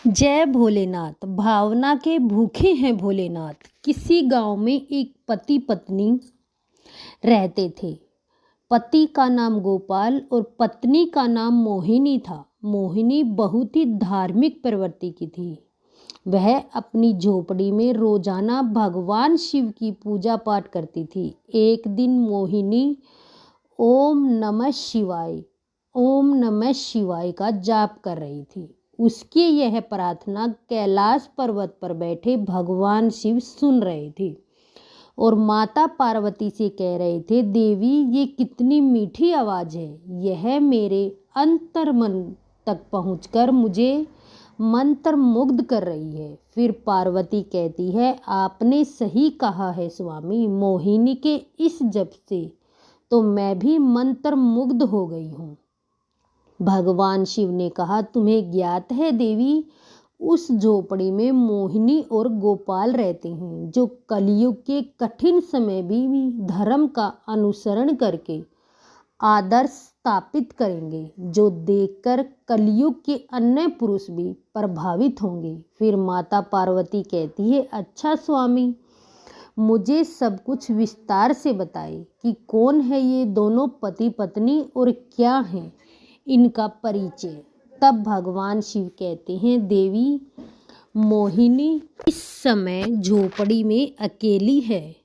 जय भोलेनाथ। भावना के भूखे हैं भोलेनाथ। किसी गांव में एक पति पत्नी रहते थे। पति का नाम गोपाल और पत्नी का नाम मोहिनी था। मोहिनी बहुत ही धार्मिक प्रवृत्ति की थी। वह अपनी झोपड़ी में रोजाना भगवान शिव की पूजा पाठ करती थी। एक दिन मोहिनी ओम नमः शिवाय ओम नमः शिवाय का जाप कर रही थी। उसकी यह प्रार्थना कैलाश पर्वत पर बैठे भगवान शिव सुन रहे थे और माता पार्वती से कह रहे थे, देवी ये कितनी मीठी आवाज़ है, यह मेरे अंतर्मन तक पहुंचकर मुझे मंत्र मुग्ध कर रही है। फिर पार्वती कहती है, आपने सही कहा है स्वामी, मोहिनी के इस जप से तो मैं भी मंत्र मुग्ध हो गई हूँ। भगवान शिव ने कहा, तुम्हें ज्ञात है देवी, उस झोपड़ी में मोहिनी और गोपाल रहते हैं जो कलयुग के कठिन समय भी धर्म का अनुसरण करके आदर्श स्थापित करेंगे, जो देखकर कलयुग के अन्य पुरुष भी प्रभावित होंगे। फिर माता पार्वती कहती है, अच्छा स्वामी, मुझे सब कुछ विस्तार से बताए कि कौन है ये दोनों पति पत्नी और क्या है इनका परिचय। तब भगवान शिव कहते हैं, देवी मोहिनी इस समय झोपड़ी में अकेली है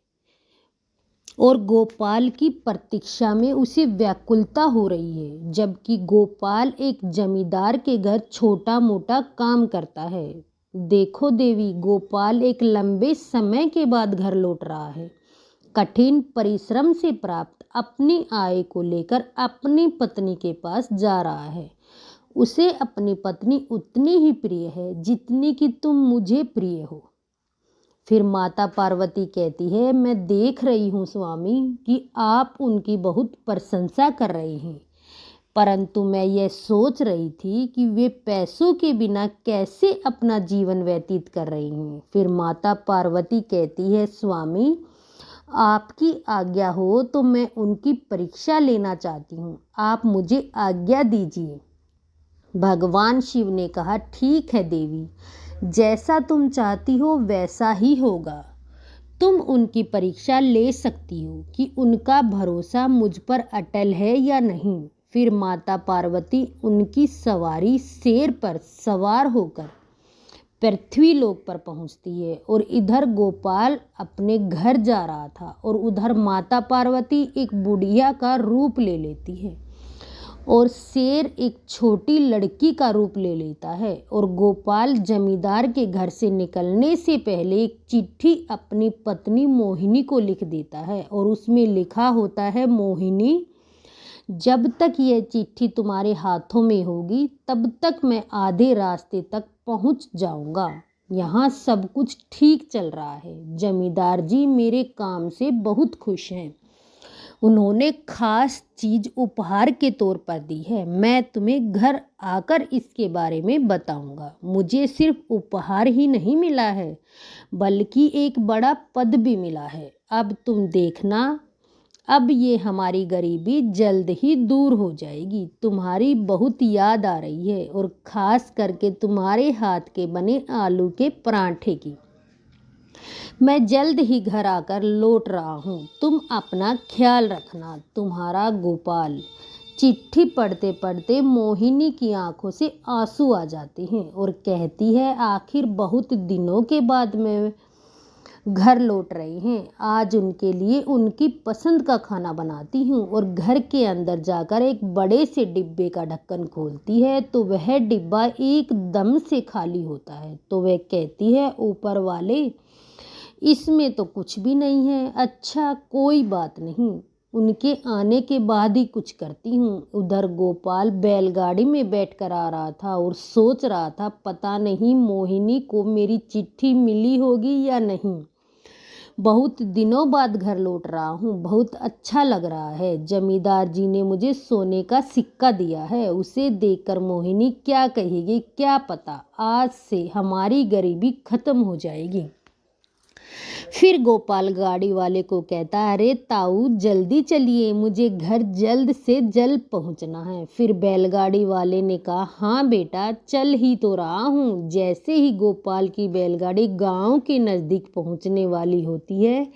और गोपाल की प्रतीक्षा में उसे व्याकुलता हो रही है, जबकि गोपाल एक जमींदार के घर छोटा मोटा काम करता है। देखो देवी, गोपाल एक लंबे समय के बाद घर लौट रहा है। कठिन परिश्रम से प्राप्त अपनी आय को लेकर अपनी पत्नी के पास जा रहा है। उसे अपनी पत्नी उतनी ही प्रिय है जितनी कि तुम मुझे प्रिय हो। फिर माता पार्वती कहती है, मैं देख रही हूँ स्वामी कि आप उनकी बहुत प्रशंसा कर रहे हैं, परंतु मैं यह सोच रही थी कि वे पैसों के बिना कैसे अपना जीवन व्यतीत कर रही हैं। फिर माता पार्वती कहती है, स्वामी आपकी आज्ञा हो तो मैं उनकी परीक्षा लेना चाहती हूँ, आप मुझे आज्ञा दीजिए। भगवान शिव ने कहा, ठीक है देवी, जैसा तुम चाहती हो वैसा ही होगा। तुम उनकी परीक्षा ले सकती हो कि उनका भरोसा मुझ पर अटल है या नहीं। फिर माता पार्वती उनकी सवारी शेर पर सवार होकर पृथ्वी लोक पर पहुंचती है और इधर गोपाल अपने घर जा रहा था और उधर माता पार्वती एक बुढ़िया का रूप ले लेती है और शेर एक छोटी लड़की का रूप ले लेता है और गोपाल जमींदार के घर से निकलने से पहले एक चिट्ठी अपनी पत्नी मोहिनी को लिख देता है और उसमें लिखा होता है, मोहिनी जब तक यह चिट्ठी तुम्हारे हाथों में होगी तब तक मैं आधे रास्ते तक पहुंच जाऊंगा। यहाँ सब कुछ ठीक चल रहा है। जमींदार जी मेरे काम से बहुत खुश हैं। उन्होंने खास चीज उपहार के तौर पर दी है। मैं तुम्हें घर आकर इसके बारे में बताऊंगा। मुझे सिर्फ उपहार ही नहीं मिला है बल्कि एक बड़ा पद भी मिला है। अब तुम देखना, अब ये हमारी गरीबी जल्द ही दूर हो जाएगी। तुम्हारी बहुत याद आ रही है और खास करके तुम्हारे हाथ के बने आलू के पराठे की। मैं जल्द ही घर आकर लौट रहा हूँ। तुम अपना ख्याल रखना। तुम्हारा गोपाल। चिट्ठी पढ़ते पढ़ते मोहिनी की आंखों से आंसू आ जाते हैं और कहती है, आखिर बहुत दिनों के बाद मैं घर लौट रहे हैं। आज उनके लिए उनकी पसंद का खाना बनाती हूँ और घर के अंदर जाकर एक बड़े से डिब्बे का ढक्कन खोलती है तो वह डिब्बा एकदम से खाली होता है। तो वह कहती है, ऊपर वाले, इसमें तो कुछ भी नहीं है। अच्छा कोई बात नहीं, उनके आने के बाद ही कुछ करती हूँ। उधर गोपाल बैलगाड़ी में बैठकर आ रहा था और सोच रहा था, पता नहीं मोहिनी को मेरी चिट्ठी मिली होगी या नहीं। बहुत दिनों बाद घर लौट रहा हूँ, बहुत अच्छा लग रहा है। जमींदार जी ने मुझे सोने का सिक्का दिया है, उसे देखकर मोहिनी क्या कहेगी क्या पता। आज से हमारी गरीबी खत्म हो जाएगी। फिर गोपाल गाड़ी वाले को कहता है, अरे ताऊ जल्दी चलिए, मुझे घर जल्द से जल्द पहुंचना है। फिर बैलगाड़ी वाले ने कहा, हाँ बेटा चल ही तो रहा हूँ। जैसे ही गोपाल की बैलगाड़ी गांव के नज़दीक पहुंचने वाली होती है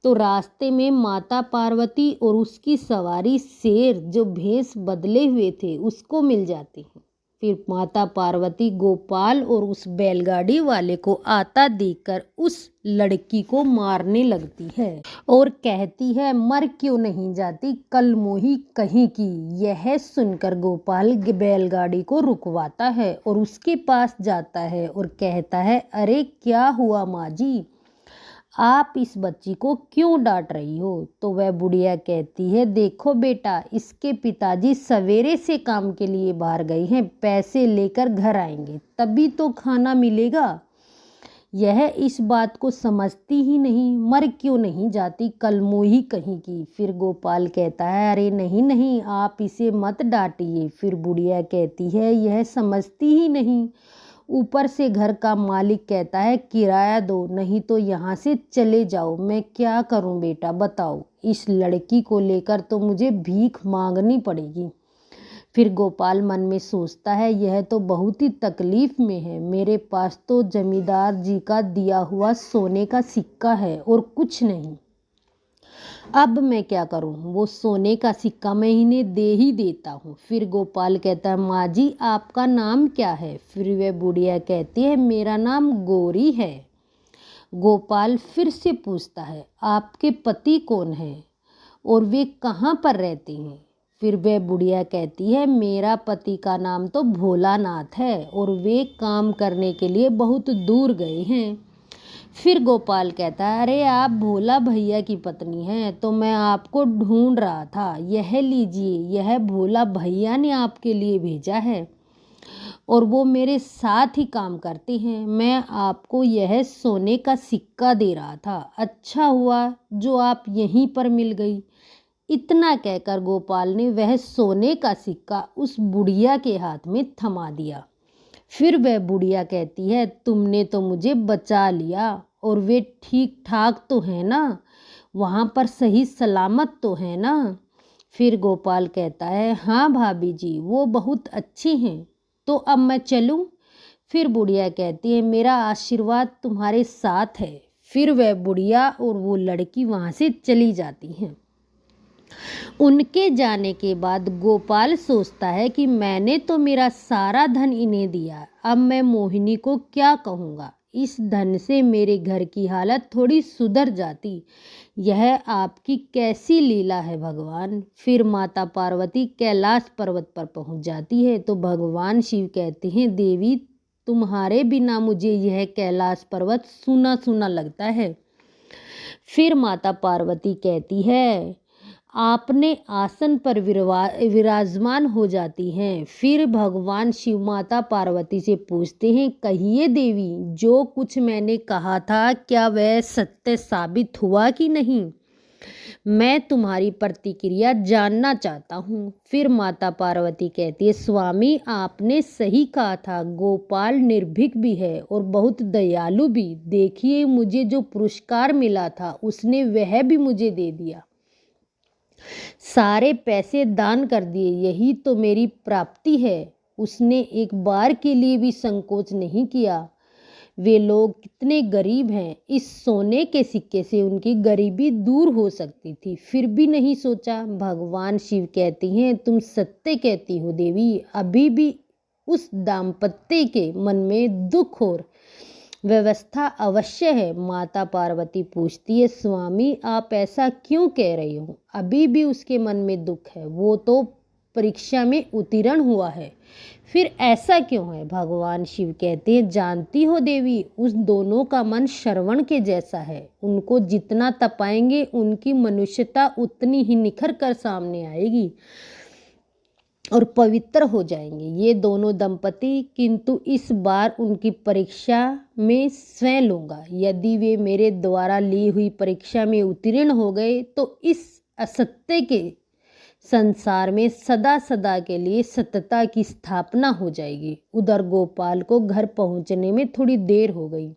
तो रास्ते में माता पार्वती और उसकी सवारी शेर जो भेष बदले हुए थे उसको मिल जाती हैं। फिर माता पार्वती गोपाल और उस बैलगाड़ी वाले को आता देखकर उस लड़की को मारने लगती है और कहती है, मर क्यों नहीं जाती कलमोही कहीं की। यह सुनकर गोपाल बैलगाड़ी को रुकवाता है और उसके पास जाता है और कहता है, अरे क्या हुआ माँ जी, आप इस बच्ची को क्यों डांट रही हो। तो वह बुढ़िया कहती है, देखो बेटा, इसके पिताजी सवेरे से काम के लिए बाहर गए हैं, पैसे लेकर घर आएंगे तभी तो खाना मिलेगा। यह इस बात को समझती ही नहीं, मर क्यों नहीं जाती कलमोही कहीं की। फिर गोपाल कहता है, अरे नहीं नहीं आप इसे मत डांटिए। फिर बुढ़िया कहती है, यह समझती ही नहीं, ऊपर से घर का मालिक कहता है किराया दो नहीं तो यहाँ से चले जाओ। मैं क्या करूँ बेटा बताओ, इस लड़की को लेकर तो मुझे भीख मांगनी पड़ेगी। फिर गोपाल मन में सोचता है, यह तो बहुत ही तकलीफ में है, मेरे पास तो जमींदार जी का दिया हुआ सोने का सिक्का है और कुछ नहीं, अब मैं क्या करूं। वो सोने का सिक्का मैं इन्हें दे ही देता हूँ। फिर गोपाल कहता है, माँ जी आपका नाम क्या है। फिर वह बुढ़िया कहती है, मेरा नाम गौरी है। गोपाल फिर से पूछता है, आपके पति कौन है और वे कहाँ पर रहते हैं। फिर वह बुढ़िया कहती है, मेरा पति का नाम तो भोलानाथ है और वे काम करने के लिए बहुत दूर गए हैं। फिर गोपाल कहता है, अरे आप भोला भैया की पत्नी हैं, तो मैं आपको ढूंढ रहा था, यह लीजिए, यह भोला भैया ने आपके लिए भेजा है और वो मेरे साथ ही काम करते हैं। मैं आपको यह सोने का सिक्का दे रहा था, अच्छा हुआ जो आप यहीं पर मिल गई। इतना कहकर गोपाल ने वह सोने का सिक्का उस बुढ़िया के हाथ में थमा दिया। फिर वह बुढ़िया कहती है, तुमने तो मुझे बचा लिया और वे ठीक ठाक तो है ना, वहाँ पर सही सलामत तो है ना। फिर गोपाल कहता है, हाँ भाभी जी वो बहुत अच्छी हैं, तो अब मैं चलूँ। फिर बुढ़िया कहती है, मेरा आशीर्वाद तुम्हारे साथ है। फिर वह बुढ़िया और वो लड़की वहाँ से चली जाती हैं। उनके जाने के बाद गोपाल सोचता है कि मैंने तो मेरा सारा धन इन्हें दिया, अब मैं मोहिनी को क्या कहूँगा। इस धन से मेरे घर की हालत थोड़ी सुधर जाती। यह आपकी कैसी लीला है भगवान। फिर माता पार्वती कैलाश पर्वत पर पहुँच जाती है तो भगवान शिव कहते हैं, देवी तुम्हारे बिना मुझे यह कैलाश पर्वत सूना सूना लगता है। फिर माता पार्वती कहती है, आपने आसन पर विराजमान हो जाती हैं। फिर भगवान शिव माता पार्वती से पूछते हैं, कहिए देवी, जो कुछ मैंने कहा था क्या वह सत्य साबित हुआ कि नहीं, मैं तुम्हारी प्रतिक्रिया जानना चाहता हूँ। फिर माता पार्वती कहती है, स्वामी आपने सही कहा था, गोपाल निर्भीक भी है और बहुत दयालु भी। देखिए मुझे जो पुरस्कार मिला था उसने वह भी मुझे दे दिया, सारे पैसे दान कर दिए, यही तो मेरी प्राप्ति है। उसने एक बार के लिए भी संकोच नहीं किया। वे लोग कितने गरीब हैं, इस सोने के सिक्के से उनकी गरीबी दूर हो सकती थी, फिर भी नहीं सोचा। भगवान शिव कहती हैं, तुम सत्य कहती हो देवी, अभी भी उस दाम्पत्य के मन में दुख और व्यवस्था अवश्य है। माता पार्वती पूछती है, स्वामी आप ऐसा क्यों कह रहे हो, अभी भी उसके मन में दुख है, वो तो परीक्षा में उत्तीर्ण हुआ है, फिर ऐसा क्यों है। भगवान शिव कहते हैं, जानती हो देवी, उस दोनों का मन श्रवण के जैसा है, उनको जितना तपाएंगे उनकी मनुष्यता उतनी ही निखर कर सामने आएगी और पवित्र हो जाएंगे ये दोनों दंपति। किंतु इस बार उनकी परीक्षा में स्वयं लूँगा, यदि वे मेरे द्वारा ली हुई परीक्षा में उत्तीर्ण हो गए तो इस असत्य के संसार में सदा सदा के लिए सत्यता की स्थापना हो जाएगी। उधर गोपाल को घर पहुंचने में थोड़ी देर हो गई।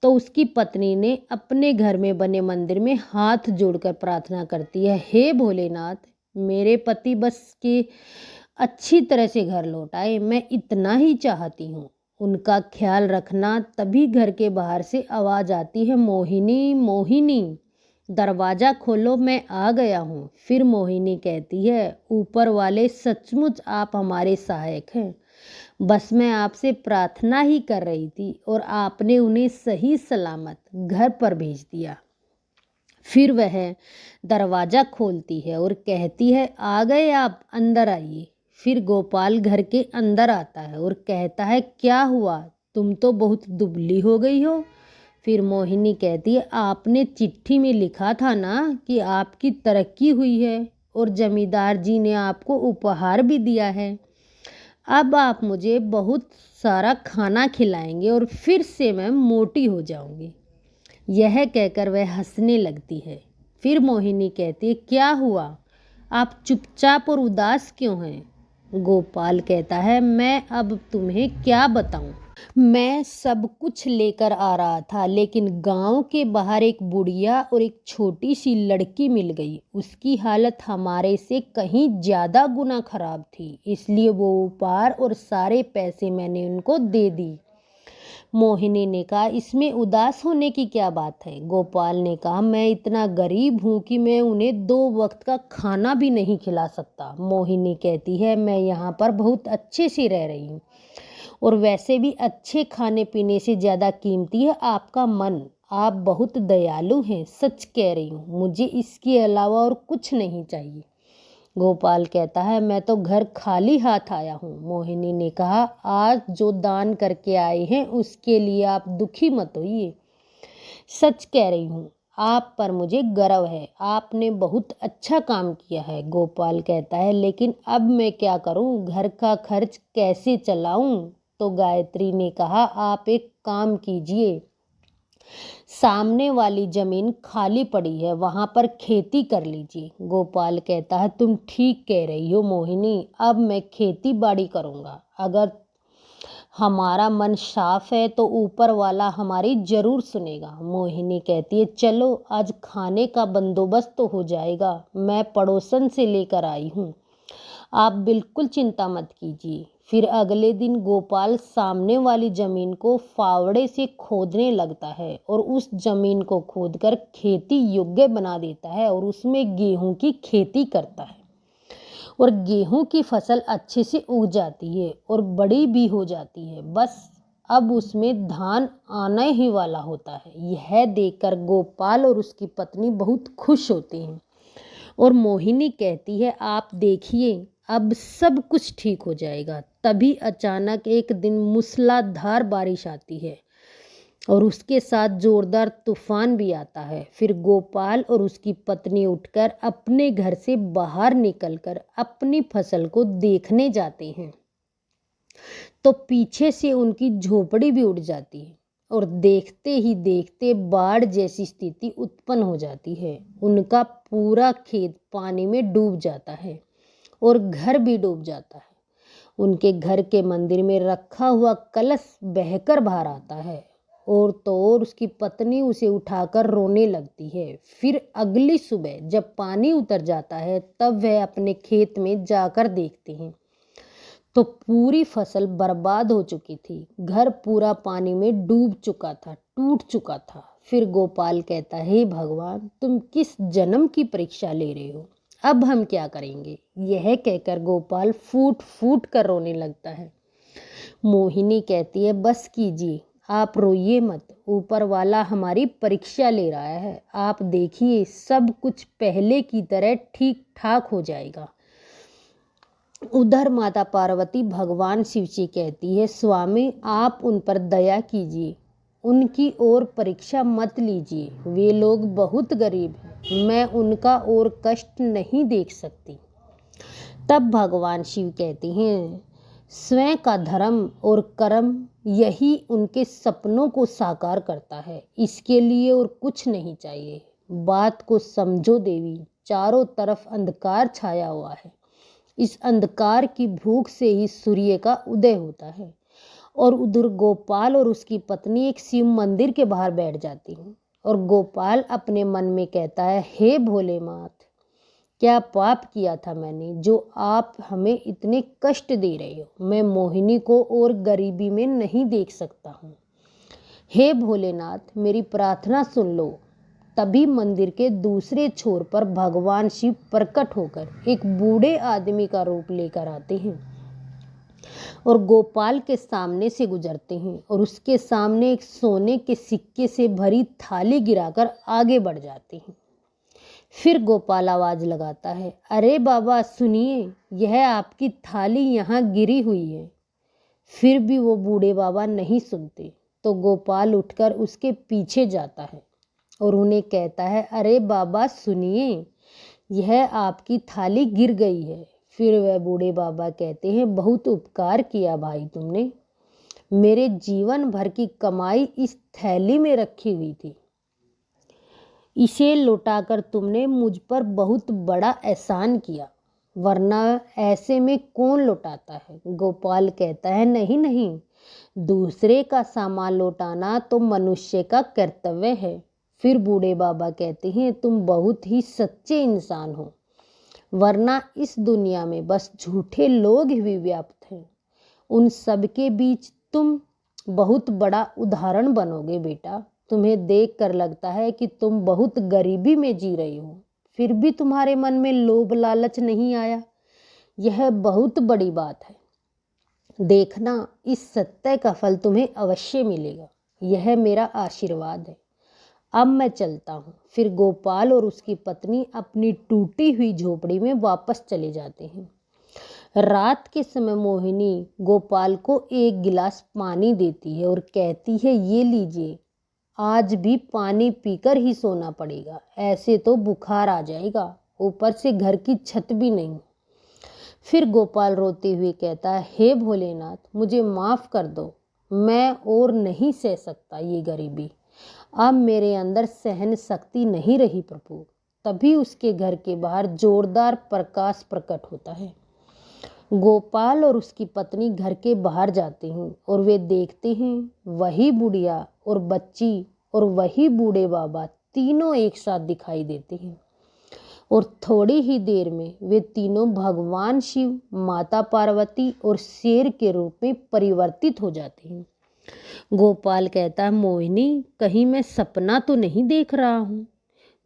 तो उसकी पत्नी ने अपने घर में बने मंदिर में हाथ जोड़कर प्रार्थना करती है, हे भोलेनाथ, मेरे पति बस के अच्छी तरह से घर लौट आए, मैं इतना ही चाहती हूँ। उनका ख्याल रखना। तभी घर के बाहर से आवाज आती है, मोहिनी मोहिनी, दरवाजा खोलो, मैं आ गया हूँ। फिर मोहिनी कहती है, ऊपर वाले सचमुच आप हमारे सहायक हैं। बस मैं आपसे प्रार्थना ही कर रही थी और आपने उन्हें सही सलामत घर पर भेज दिया। फिर वह दरवाजा खोलती है और कहती है, आ गए आप, अंदर आइए। फिर गोपाल घर के अंदर आता है और कहता है, क्या हुआ, तुम तो बहुत दुबली हो गई हो। फिर मोहिनी कहती है, आपने चिट्ठी में लिखा था ना कि आपकी तरक्की हुई है और जमींदार जी ने आपको उपहार भी दिया है। अब आप मुझे बहुत सारा खाना खिलाएंगे और फिर से मैं मोटी हो जाऊंगी। यह कहकर वह हंसने लगती है। फिर मोहिनी कहती है, क्या हुआ, आप चुपचाप और उदास क्यों हैं। गोपाल कहता है, मैं अब तुम्हें क्या बताऊं। मैं सब कुछ लेकर आ रहा था, लेकिन गांव के बाहर एक बुढ़िया और एक छोटी सी लड़की मिल गई। उसकी हालत हमारे से कहीं ज्यादा गुना खराब थी, इसलिए वो उपहार और सारे पैसे मैंने उनको दे दी। मोहिनी ने कहा, इसमें उदास होने की क्या बात है। गोपाल ने कहा, मैं इतना गरीब हूँ कि मैं उन्हें 2 वक्त का खाना भी नहीं खिला सकता। मोहिनी कहती है, मैं यहाँ पर बहुत अच्छे से रह रही हूँ और वैसे भी अच्छे खाने पीने से ज़्यादा कीमती है आपका मन। आप बहुत दयालु हैं, सच कह रही हूँ, मुझे इसके अलावा और कुछ नहीं चाहिए। गोपाल कहता है, मैं तो घर खाली हाथ आया हूँ। मोहिनी ने कहा, आज जो दान करके आए हैं उसके लिए आप दुखी मत होइए, सच कह रही हूँ, आप पर मुझे गर्व है, आपने बहुत अच्छा काम किया है। गोपाल कहता है, लेकिन अब मैं क्या करूँ, घर का खर्च कैसे चलाऊं। तो गायत्री ने कहा, आप एक काम कीजिए, सामने वाली जमीन खाली पड़ी है, वहां पर खेती कर लीजिए। गोपाल कहता है, तुम ठीक कह रही हो मोहिनी, अब मैं खेती बाड़ी करूंगा। अगर हमारा मन साफ है तो ऊपर वाला हमारी जरूर सुनेगा। मोहिनी कहती है, चलो आज खाने का बंदोबस्त तो हो जाएगा, मैं पड़ोसन से लेकर आई हूँ, आप बिल्कुल चिंता मत कीजिए। फिर अगले दिन गोपाल सामने वाली जमीन को फावड़े से खोदने लगता है और उस जमीन को खोदकर खेती योग्य बना देता है और उसमें गेहूं की खेती करता है और गेहूं की फसल अच्छे से उग जाती है और बड़ी भी हो जाती है। बस अब उसमें धान आने ही वाला होता है। यह देखकर गोपाल और उसकी पत्नी बहुत खुश होते हैं और मोहिनी कहती है, आप देखिए अब सब कुछ ठीक हो जाएगा। तभी अचानक एक दिन मूसलाधार बारिश आती है और उसके साथ जोरदार तूफान भी आता है। फिर गोपाल और उसकी पत्नी उठकर अपने घर से बाहर निकलकर अपनी फसल को देखने जाते हैं तो पीछे से उनकी झोपड़ी भी उड़ जाती है और देखते ही देखते बाढ़ जैसी स्थिति उत्पन्न हो जाती है। उनका पूरा खेत पानी में डूब जाता है और घर भी डूब जाता है। उनके घर के मंदिर में रखा हुआ कलश बहकर बाहर आता है और तो और उसकी पत्नी उसे उठाकर रोने लगती है। फिर अगली सुबह जब पानी उतर जाता है तब वह अपने खेत में जाकर देखते हैं तो पूरी फसल बर्बाद हो चुकी थी। घर पूरा पानी में डूब चुका था, टूट चुका था। फिर गोपाल कहता है, हे भगवान, तुम किस जन्म की परीक्षा ले रहे हो, अब हम क्या करेंगे। यह कहकर गोपाल फूट फूट कर रोने लगता है। मोहिनी कहती है, बस कीजिए, आप रोइए मत, ऊपर वाला हमारी परीक्षा ले रहा है, आप देखिए सब कुछ पहले की तरह ठीक ठाक हो जाएगा। उधर माता पार्वती भगवान शिव जी कहती है, स्वामी आप उन पर दया कीजिए, उनकी ओर परीक्षा मत लीजिए, वे लोग बहुत गरीब हैं, मैं उनका और कष्ट नहीं देख सकती। तब भगवान शिव कहते हैं, स्वयं का धर्म और कर्म यही उनके सपनों को साकार करता है, इसके लिए और कुछ नहीं चाहिए। बात को समझो देवी, चारों तरफ अंधकार छाया हुआ है, इस अंधकार की भूख से ही सूर्य का उदय होता है और उधर गोपाल और उसकी पत्नी एक शिव मंदिर के बाहर बैठ जाती हैं। और गोपाल अपने मन में कहता है, हे भोलेनाथ, क्या पाप किया था मैंने जो आप हमें इतने कष्ट दे रहे हो। मैं मोहिनी को और गरीबी में नहीं देख सकता हूँ। हे भोलेनाथ, मेरी प्रार्थना सुन लो। तभी मंदिर के दूसरे छोर पर भगवान शिव प्रकट होकर एक बूढ़े आदमी का रूप लेकर आते हैं और गोपाल के सामने से गुजरते हैं और उसके सामने एक सोने के सिक्के से भरी थाली गिराकर आगे बढ़ जाते हैं। फिर गोपाल आवाज लगाता है, अरे बाबा सुनिए, यह आपकी थाली यहाँ गिरी हुई है। फिर भी वो बूढ़े बाबा नहीं सुनते तो गोपाल उठकर उसके पीछे जाता है और उन्हें कहता है, अरे बाबा सुनिए, यह आपकी थाली गिर गई है। फिर वह बूढ़े बाबा कहते हैं, बहुत उपकार किया भाई तुमने। मेरे जीवन भर की कमाई इस थैली में रखी हुई थी, इसे लौटाकर तुमने मुझ पर बहुत बड़ा एहसान किया, वरना ऐसे में कौन लौटाता है। गोपाल कहता है, नहीं नहीं, दूसरे का सामान लौटाना तो मनुष्य का कर्तव्य है। फिर बूढ़े बाबा कहते हैं, तुम बहुत ही सच्चे इंसान हो, वरना इस दुनिया में बस झूठे लोग ही व्याप्त हैं। उन सब के बीच तुम बहुत बड़ा उदाहरण बनोगे बेटा। तुम्हें देख कर लगता है कि तुम बहुत गरीबी में जी रही हो, फिर भी तुम्हारे मन में लोभ लालच नहीं आया। यह बहुत बड़ी बात है। देखना, इस सत्य का फल तुम्हें अवश्य मिलेगा। यह मेरा आशीर्वाद है। अब मैं चलता हूँ। फिर गोपाल और उसकी पत्नी अपनी टूटी हुई झोपड़ी में वापस चले जाते हैं। रात के समय मोहिनी गोपाल को एक गिलास पानी देती है और कहती है, ये लीजिए, आज भी पानी पीकर ही सोना पड़ेगा, ऐसे तो बुखार आ जाएगा, ऊपर से घर की छत भी नहीं। फिर गोपाल रोते हुए कहता है, हे भोलेनाथ, मुझे माफ़ कर दो, मैं और नहीं सह सकता ये गरीबी। अब मेरे अंदर सहन शक्ति नहीं रही प्रभु। तभी उसके घर के बाहर जोरदार प्रकाश प्रकट होता है। गोपाल और उसकी पत्नी घर के बाहर जाते हैं और वे देखते हैं वही बुढ़िया और बच्ची और वही बूढ़े बाबा तीनों एक साथ दिखाई देते हैं। और थोड़ी ही देर में वे तीनों भगवान शिव, माता पार्वती और शेर के रूप में परिवर्तित हो जाते हैं। गोपाल कहता है, मोहिनी, कहीं मैं सपना तो नहीं देख रहा हूँ।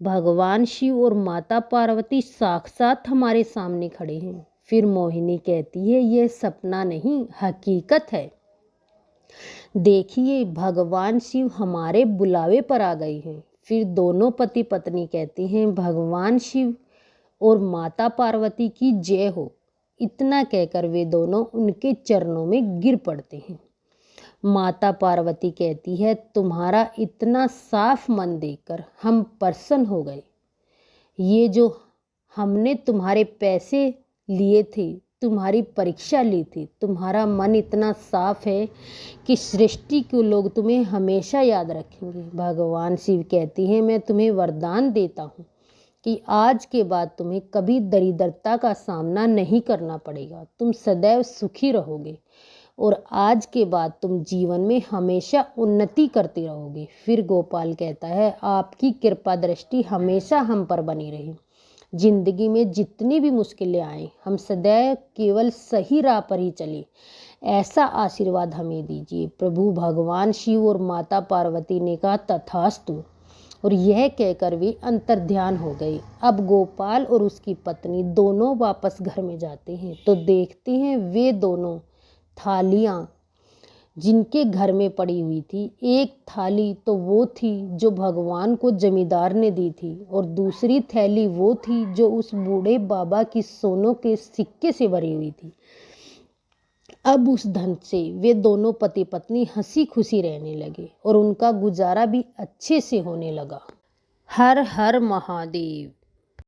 भगवान शिव और माता पार्वती साक्षात हमारे सामने खड़े हैं। फिर मोहिनी कहती है, यह सपना नहीं, हकीकत है। देखिए, भगवान शिव हमारे बुलावे पर आ गए हैं। फिर दोनों पति पत्नी कहते हैं, भगवान शिव और माता पार्वती की जय हो। इतना कहकर वे दोनों उनके चरणों में गिर पड़ते हैं। माता पार्वती कहती है, तुम्हारा इतना साफ मन देखकर हम प्रसन्न हो गए। ये जो हमने तुम्हारे पैसे लिए थे, तुम्हारी परीक्षा ली थी, तुम्हारा मन इतना साफ है कि सृष्टि के लोग तुम्हें हमेशा याद रखेंगे। भगवान शिव कहती हैं, मैं तुम्हें वरदान देता हूँ कि आज के बाद तुम्हें कभी दरिद्रता का सामना नहीं करना पड़ेगा। तुम सदैव सुखी रहोगे और आज के बाद तुम जीवन में हमेशा उन्नति करते रहोगे। फिर गोपाल कहता है, आपकी कृपा दृष्टि हमेशा हम पर बनी रहे। जिंदगी में जितनी भी मुश्किलें आए, हम सदैव केवल सही राह पर ही चले, ऐसा आशीर्वाद हमें दीजिए। प्रभु भगवान शिव और माता पार्वती ने कहा, तथास्तु। और यह कहकर वे अंतर्ध्यान हो गए। अब गोपाल और उसकी पत्नी दोनों वापस घर में जाते हैं तो देखते हैं वे दोनों थालियाँ जिनके घर में पड़ी हुई थी, एक थाली तो वो थी जो भगवान को जमींदार ने दी थी और दूसरी थैली वो थी जो उस बूढ़े बाबा की सोनों के सिक्के से भरी हुई थी। अब उस धन से वे दोनों पति पत्नी हंसी खुशी रहने लगे और उनका गुजारा भी अच्छे से होने लगा। हर हर महादेव।